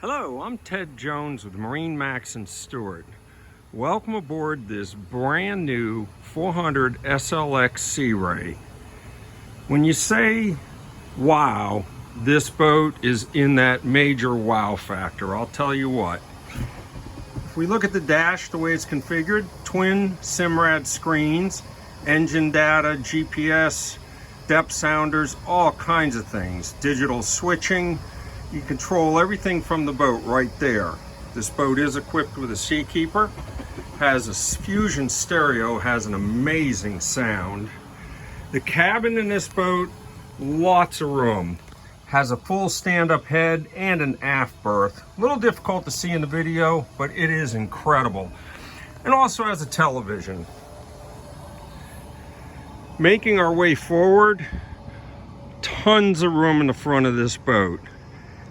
Hello, I'm Ted Jones with MarineMax in Stuart. Welcome aboard this brand new 400 SLX Sea Ray. When you say wow, this boat is in that major wow factor. I'll tell you what. If we look at the dash, the way it's configured, twin Simrad screens, engine data, GPS, depth sounders, all kinds of things, digital switching. You control everything from the boat right there. This boat is equipped with a Seakeeper, has a Fusion stereo, has an amazing sound. The cabin in this boat, lots of room. Has a full stand-up head and an aft berth. A little difficult to see in the video, but it is incredible. And also has a television. Making our way forward, tons of room in the front of this boat.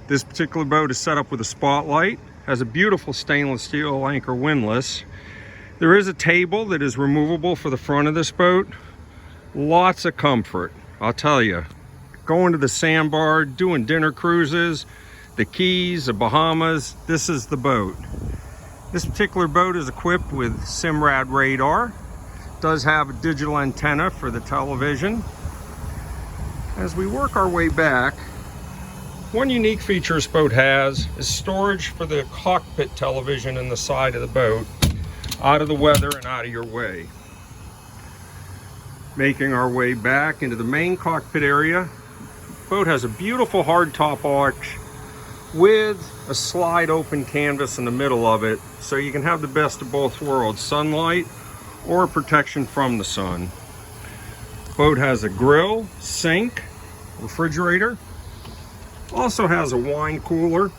This particular boat is set up with a spotlight, has a beautiful stainless steel anchor windlass. There is a table that is removable for the front of this boat. Lots of comfort, I'll tell you. Going to the sandbar, doing dinner cruises, the Keys, the Bahamas, this is the boat. This particular boat is equipped with Simrad radar. Does have a digital antenna for the television. As we work our way back, one unique feature this boat has is storage for the cockpit television in the side of the boat, out of the weather and out of your way. Making our way back into the main cockpit area, the boat has a beautiful hardtop arch with a slide open canvas in the middle of it, so you can have the best of both worlds, sunlight or protection from the sun. The boat has a grill, sink, refrigerator. Also has a wine cooler,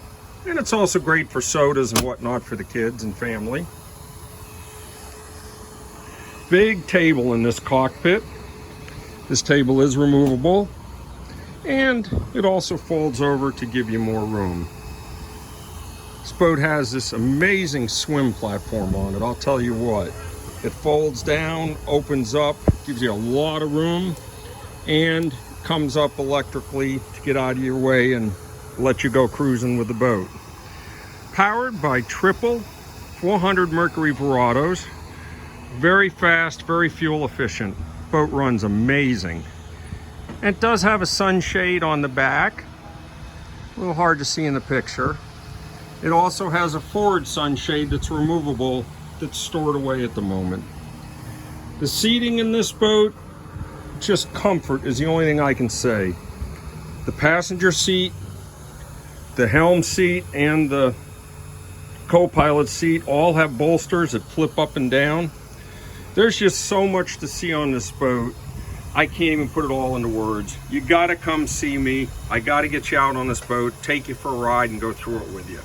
and it's also great for sodas and whatnot for the kids and family. Big table in this cockpit. This table is removable, and it also folds over to give you more room. This boat has this amazing swim platform on it, I'll tell you what. It folds down, opens up, gives you a lot of room, and comes up electrically to get out of your way and let you go cruising with the boat. Powered by triple 400 Mercury Verados. Very fast, very fuel efficient. Boat runs amazing. And it does have a sunshade on the back. A little hard to see in the picture. It also has a forward sunshade that's removable, that's stored away at the moment. The seating in this boat, just comfort is the only thing I can say. The passenger seat, the helm seat, and the co-pilot seat all have bolsters that flip up and down. There's just so much to see on this boat. I can't even put it all into words. You gotta come see me. I gotta get you out on this boat, take you for a ride, and go through it with you.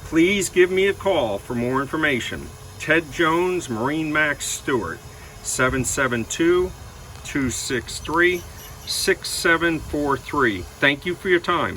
Please give me a call for more information. Ted Jones, MarineMax Stuart, 772-263-6743. Thank you for your time.